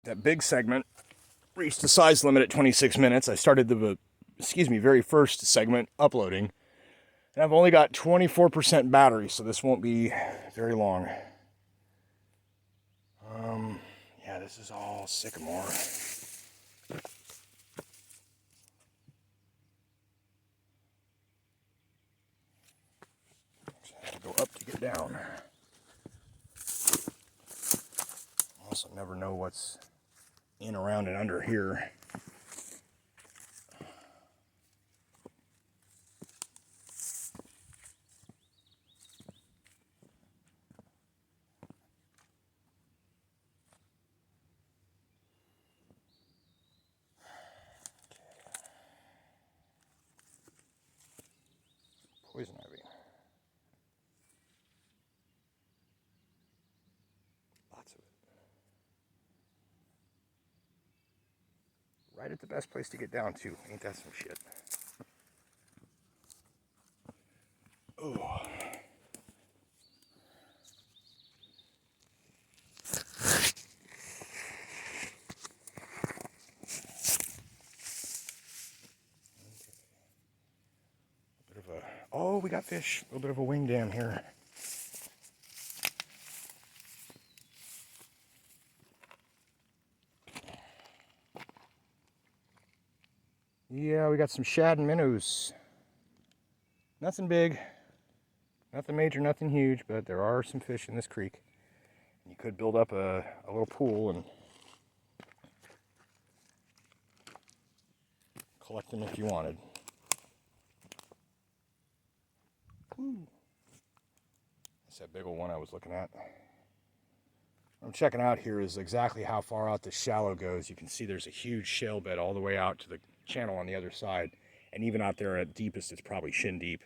that big segment reached the size limit at 26 minutes. I started the, very first segment uploading. And I've only got 24% battery, so this won't be very long. Yeah, this is all sycamore. I have to go up to get down. I also never know what's in, around, and under here. Poison ivy. Lots of it. Right at the best place to get down to. Ain't that some shit? Oh. Oh, we got fish. A little bit of a wing dam here. Yeah, we got some shad and minnows. Nothing big, nothing major, nothing huge, but there are some fish in this creek. You could build up a little pool and collect them if you wanted. Ooh. That's that big old one I was looking at. What I'm checking out here is exactly how far out the shallow goes. You can see there's a huge shale bed all the way out to the channel on the other side. And even out there at deepest, it's probably shin deep.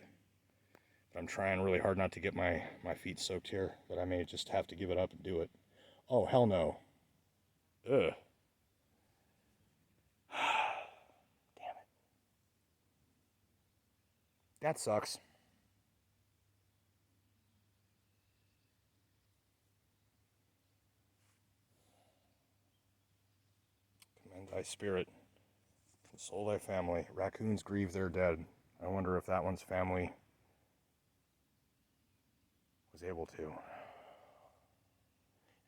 But I'm trying really hard not to get my feet soaked here, but I may just have to give it up and do it. Oh, hell no. Ugh. Damn it. That sucks. Commend thy spirit. Console thy family. Raccoons grieve their dead. I wonder if that one's family was able to.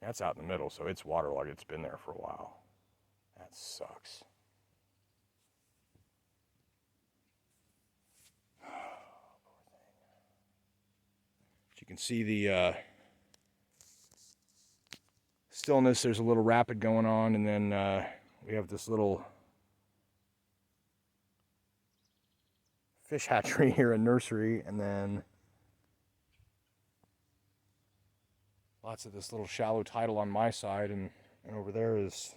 That's out in the middle, so it's waterlogged. It's been there for a while. That sucks. But you can see the stillness. There's a little rapid going on, and then we have this little fish hatchery here, a nursery, and then lots of this little shallow tidal on my side, and over there is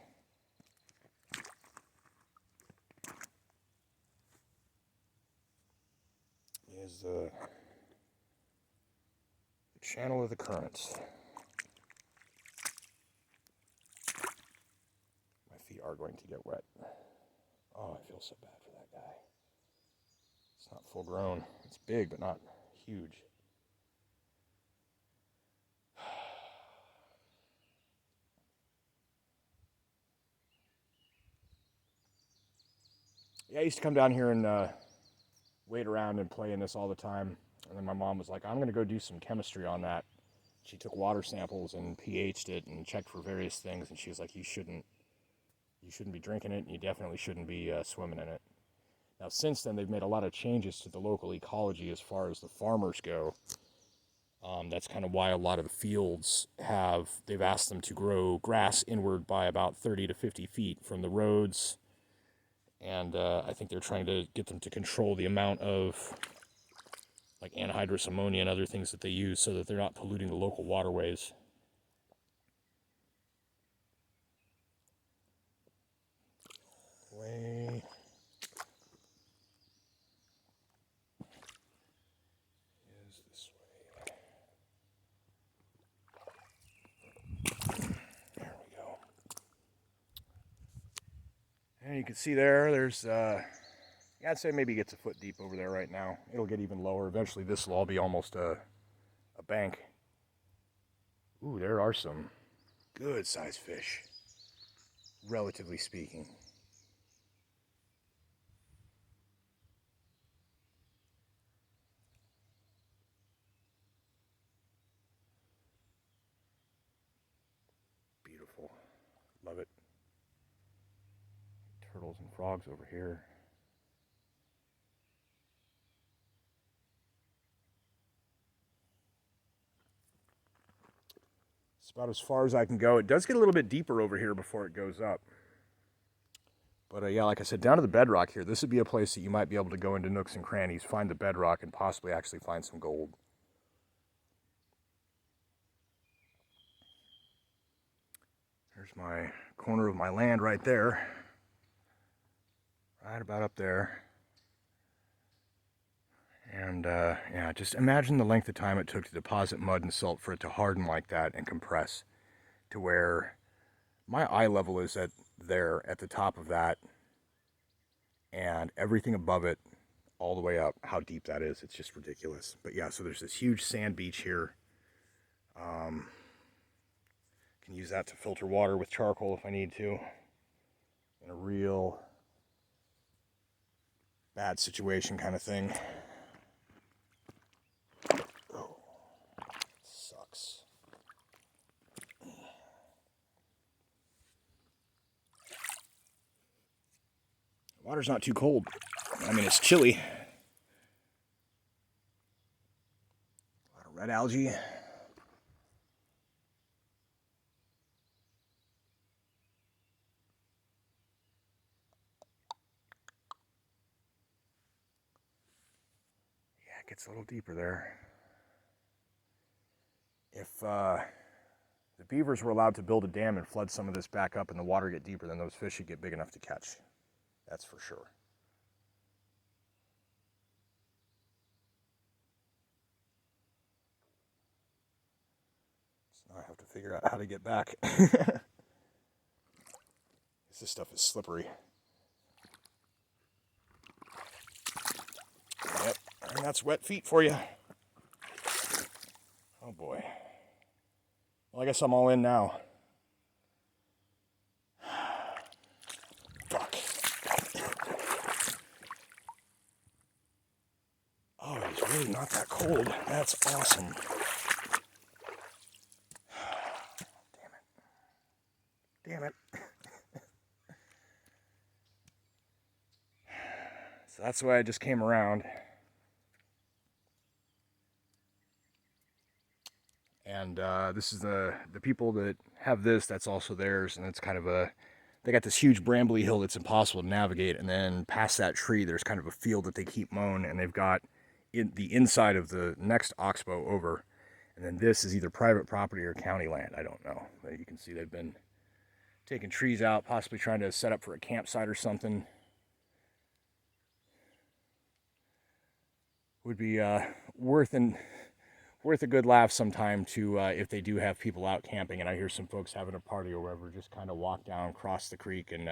the channel of the currents. My feet are going to get wet. Oh, I feel so bad for that guy. It's not full grown. It's big, but not huge. Yeah, I used to come down here and wait around and play in this all the time. And then my mom was like, I'm going to go do some chemistry on that. She took water samples and pH'd it and checked for various things. And she was like, you shouldn't be drinking it, and you definitely shouldn't be swimming in it. Now, since then, they've made a lot of changes to the local ecology as far as the farmers go. That's kind of why a lot of the fields they've asked them to grow grass inward by about 30 to 50 feet from the roads. And I think they're trying to get them to control the amount of like anhydrous ammonia and other things that they use so that they're not polluting the local waterways. Way is this way. There we go. And you can see there's yeah, I'd say maybe it gets a foot deep over there right now. It'll get even lower. Eventually this will all be almost a bank. Ooh, there are some good sized fish. relatively speaking. Beautiful. Love it. Turtles and frogs over here. It's about as far as I can go. It does get a little bit deeper over here before it goes up. But yeah, like I said, down to the bedrock here, this would be a place that you might be able to go into nooks and crannies, find the bedrock, and possibly actually find some gold. There's my corner of my land right there. Right about up there. And yeah, just imagine the length of time it took to deposit mud and salt for it to harden like that and compress to where my eye level is at the top of that, and everything above it all the way up, how deep that is, it's just ridiculous. But yeah, so there's this huge sand beach here. Can use that to filter water with charcoal if I need to. In a real bad situation kind of thing. Oh, sucks. Water's not too cold. I mean, it's chilly. A lot of red algae. Gets a little deeper there. If the beavers were allowed to build a dam and flood some of this back up and the water get deeper, then those fish should get big enough to catch. That's for sure. So now I have to figure out how to get back. This stuff is slippery. Yep, and that's wet feet for you. Oh boy. Well, I guess I'm all in now. Fuck. Oh, it's really not that cold. That's awesome. Damn it. So that's why I just came around. And this is the people that have this, that's also theirs. And it's kind of they got this huge brambly hill that's impossible to navigate. And then past that tree, there's kind of a field that they keep mown. And they've got the inside of the next oxbow over. And then this is either private property or county land. I don't know. But you can see they've been taking trees out, possibly trying to set up for a campsite or something. Would be worth a good laugh sometime to if they do have people out camping and I hear some folks having a party or whatever, just kind of walk down, cross the creek, and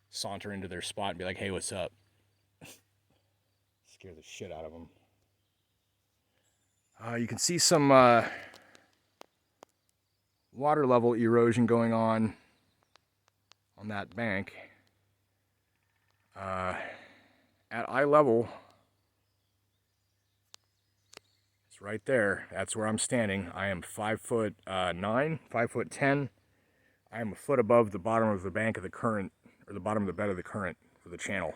saunter into their spot and be like, hey, what's up? Scare the shit out of them. You can see some water level erosion going on that bank. At eye level, right there, that's where I'm standing. I am 5'9", 5'10". I am a foot above the bottom of the bank of the current, or the bottom of the bed of the current for the channel.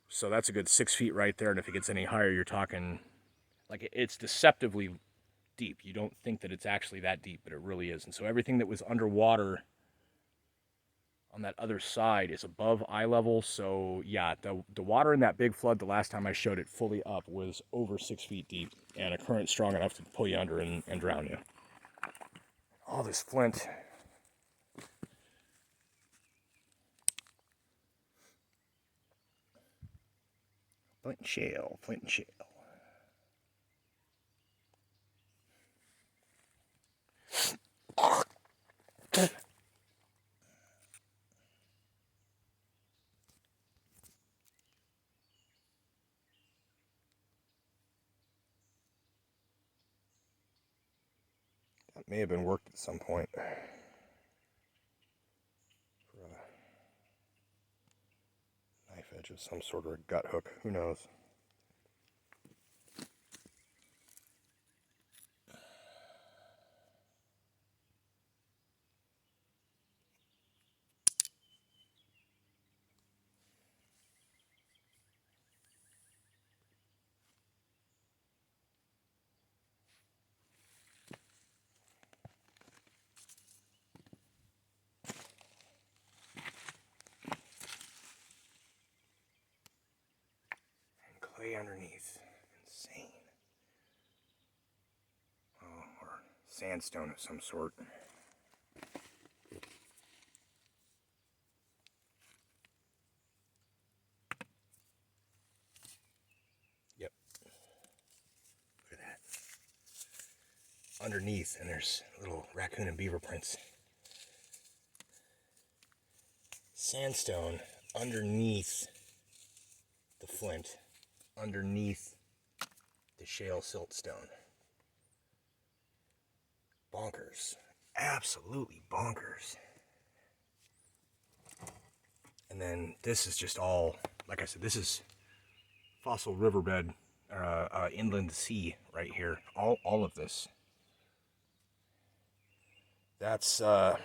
So that's a good 6 feet right there, and if it gets any higher, you're talking, like, it's deceptively deep. You don't think that it's actually that deep, but it really is. And so everything that was underwater on that other side is above eye level. So yeah, the water in that big flood the last time I showed it fully up was over 6 feet deep, and a current strong enough to pull you under and drown you. All this flint. Flint and shale, flint and shale. That may have been worked at some point for edge of some sort of a gut hook. Who knows? Clay underneath. Insane. Oh, or sandstone of some sort. Yep. Look at that. Underneath, and there's little raccoon and beaver prints. Sandstone underneath the flint, underneath the shale siltstone. Bonkers. Absolutely bonkers. And then this is just all, like I said, this is fossil riverbed, inland sea right here. All of this. That's the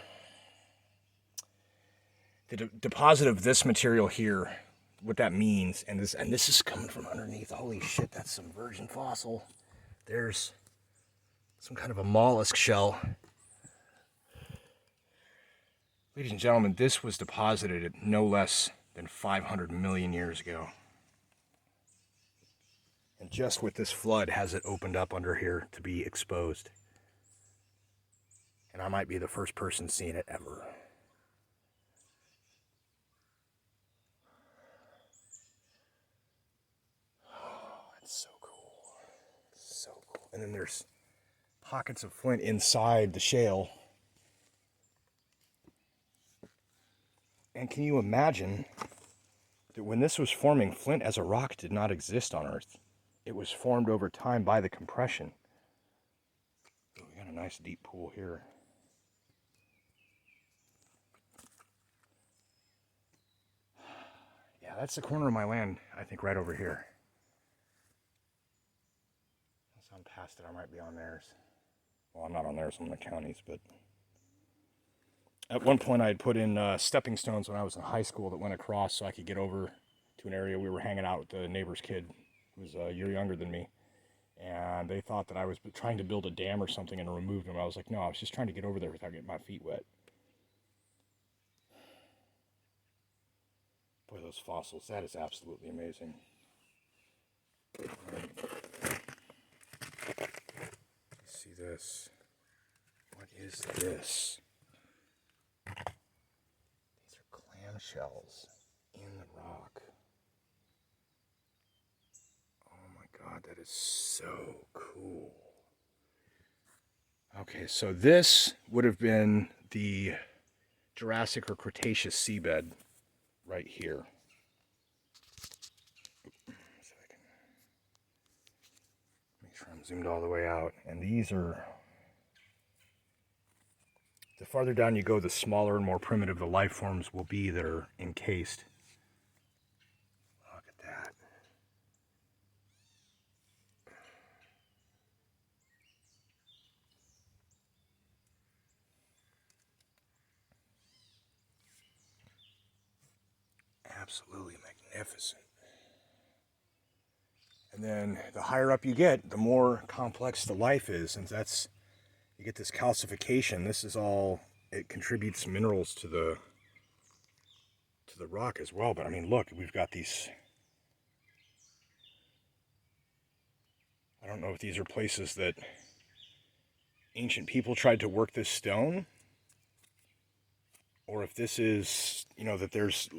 deposit of this material here. What that means, and this is coming from underneath. Holy shit, that's some virgin fossil. There's some kind of a mollusk shell. Ladies and gentlemen, this was deposited at no less than 500 million years ago. And just with this flood has it opened up under here to be exposed. And I might be the first person seeing it ever. So cool. So cool. And then there's pockets of flint inside the shale. And can you imagine that when this was forming, flint as a rock did not exist on Earth? It was formed over time by the compression. Oh, we got a nice deep pool here. Yeah, that's the corner of my land, I think, right over here. I'm past it, I might be on theirs. Well, I'm not on theirs, I'm on the county's, but at one point I had put in stepping stones when I was in high school that went across so I could get over to an area we were hanging out with the neighbor's kid who was a year younger than me. And they thought that I was trying to build a dam or something and remove them. I was like, no, I was just trying to get over there without getting my feet wet. Boy, those fossils, that is absolutely amazing. See this. What is this? These are clamshells in the rock. Oh my god, that is so cool. Okay, so this would have been the Jurassic or Cretaceous seabed right here. I'm zoomed all the way out, and these are, the farther down you go, the smaller and more primitive the life forms will be that are encased. Look at that. Absolutely magnificent. And then the higher up you get, the more complex the life is, and that's, you get this calcification. This is all, it contributes minerals to the rock as well. But I mean, look, we've got these, I don't know if these are places that ancient people tried to work this stone, or if this is, you know, that there's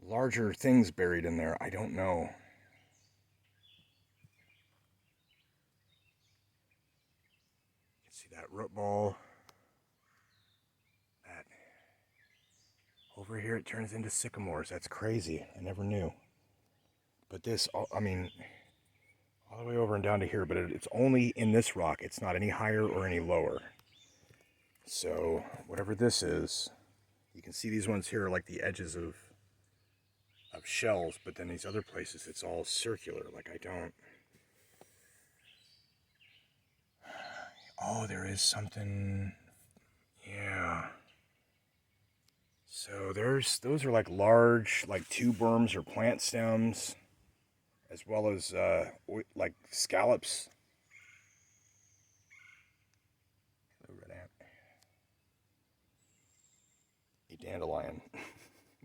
larger things buried in there. I don't know. That root ball, that over here it turns into sycamores. That's crazy. I never knew. But this, I mean, all the way over and down to here, but it's only in this rock. It's not any higher or any lower. So whatever this is, you can see these ones here are like the edges of of shells, but then these other places it's all circular. Like I don't. Oh, there is something. Yeah. So those are like large, like tube worms or plant stems, as well as like scallops. A dandelion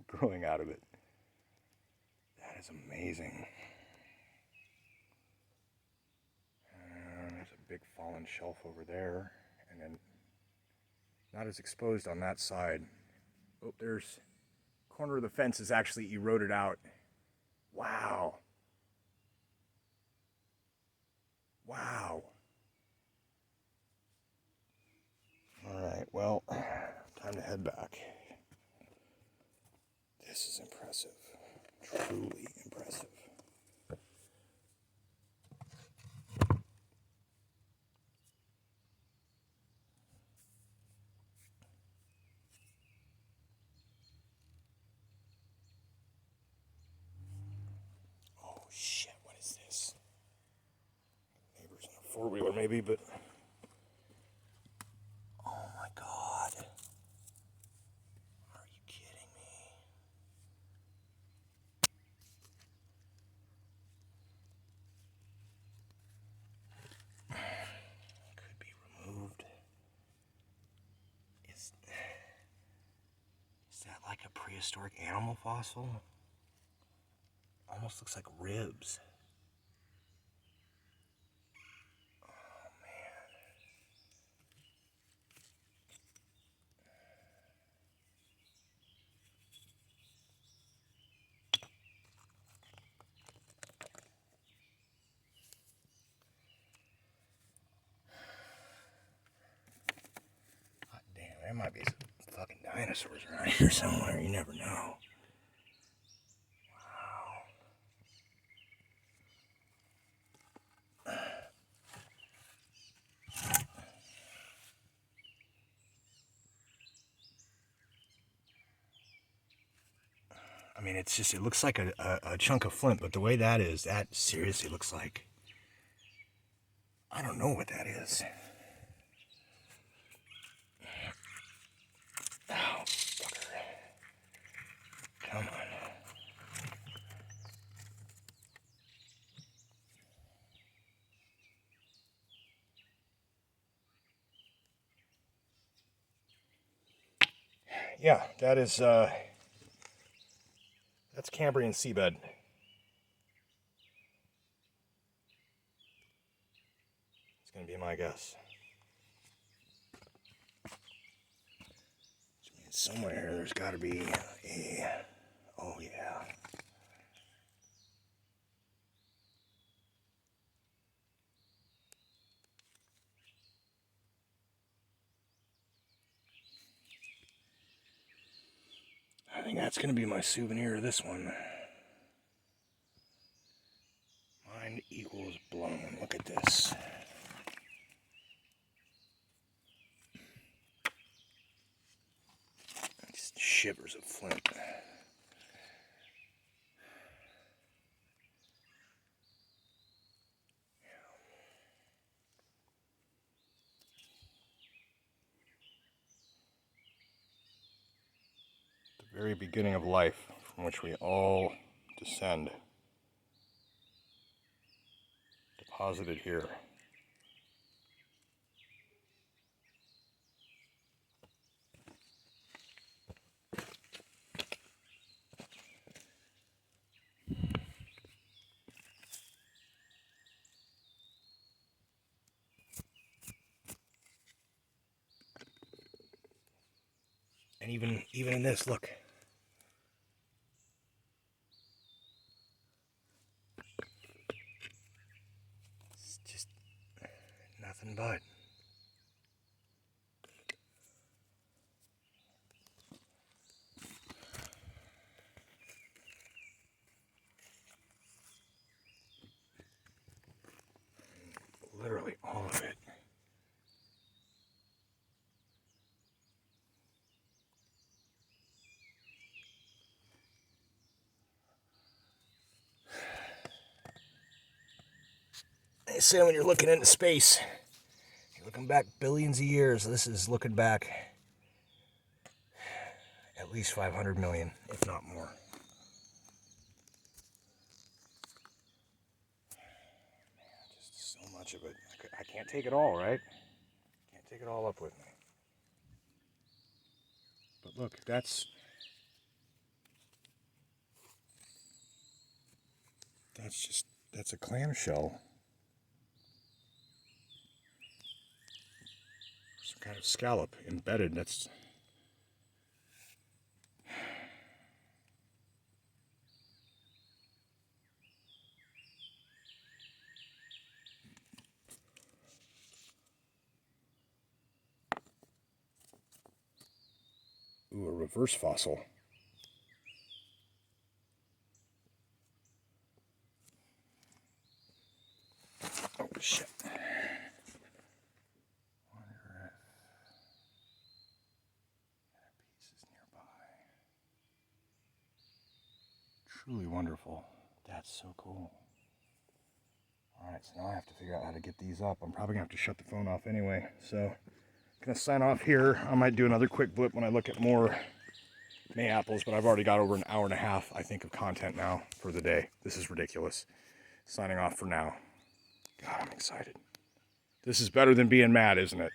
growing out of it. That is amazing. There's a big fallen shelf over there, and then not as exposed on that side. Oh, there's corner of the fence is actually eroded out. Wow. Wow. All right, well, time to head back. This is impressive. Truly impressive. Oh shit, what is this? Neighbors in a four-wheeler maybe, but oh my god. Are you kidding me? Could be removed. Is that like a prehistoric animal fossil? Almost looks like ribs. Oh man. God damn, there might be some fucking dinosaurs around here somewhere. You never know. I mean, it's just, it looks like a chunk of flint, but the way that is, that seriously looks like, I don't know what that is. Oh, fucker. Come on. Yeah, that is, that's Cambrian seabed. It's gonna be my guess. Which means somewhere there's gotta be a, oh yeah. I think that's gonna be my souvenir of this one. Mind equals blown. Look at this. Just shivers of flint. The very beginning of life from which we all descend. Deposited here. And even in this, look. It's just nothing but. Literally all of it. I say when you're looking into space, you're looking back billions of years. This is looking back at least 500 million, if not more. Man, just so much of it. I can't take it all, right? Can't take it all up with me. But look, that's a clamshell. Some kind of scallop embedded. That's a reverse fossil. Oh shit. Truly wonderful. That's so cool. Alright, so now I have to figure out how to get these up. I'm probably going to have to shut the phone off anyway. So, I'm going to sign off here. I might do another quick blip when I look at more May-apples, but I've already got over an hour and a half, I think, of content now for the day. This is ridiculous. Signing off for now. God, I'm excited. This is better than being mad, isn't it?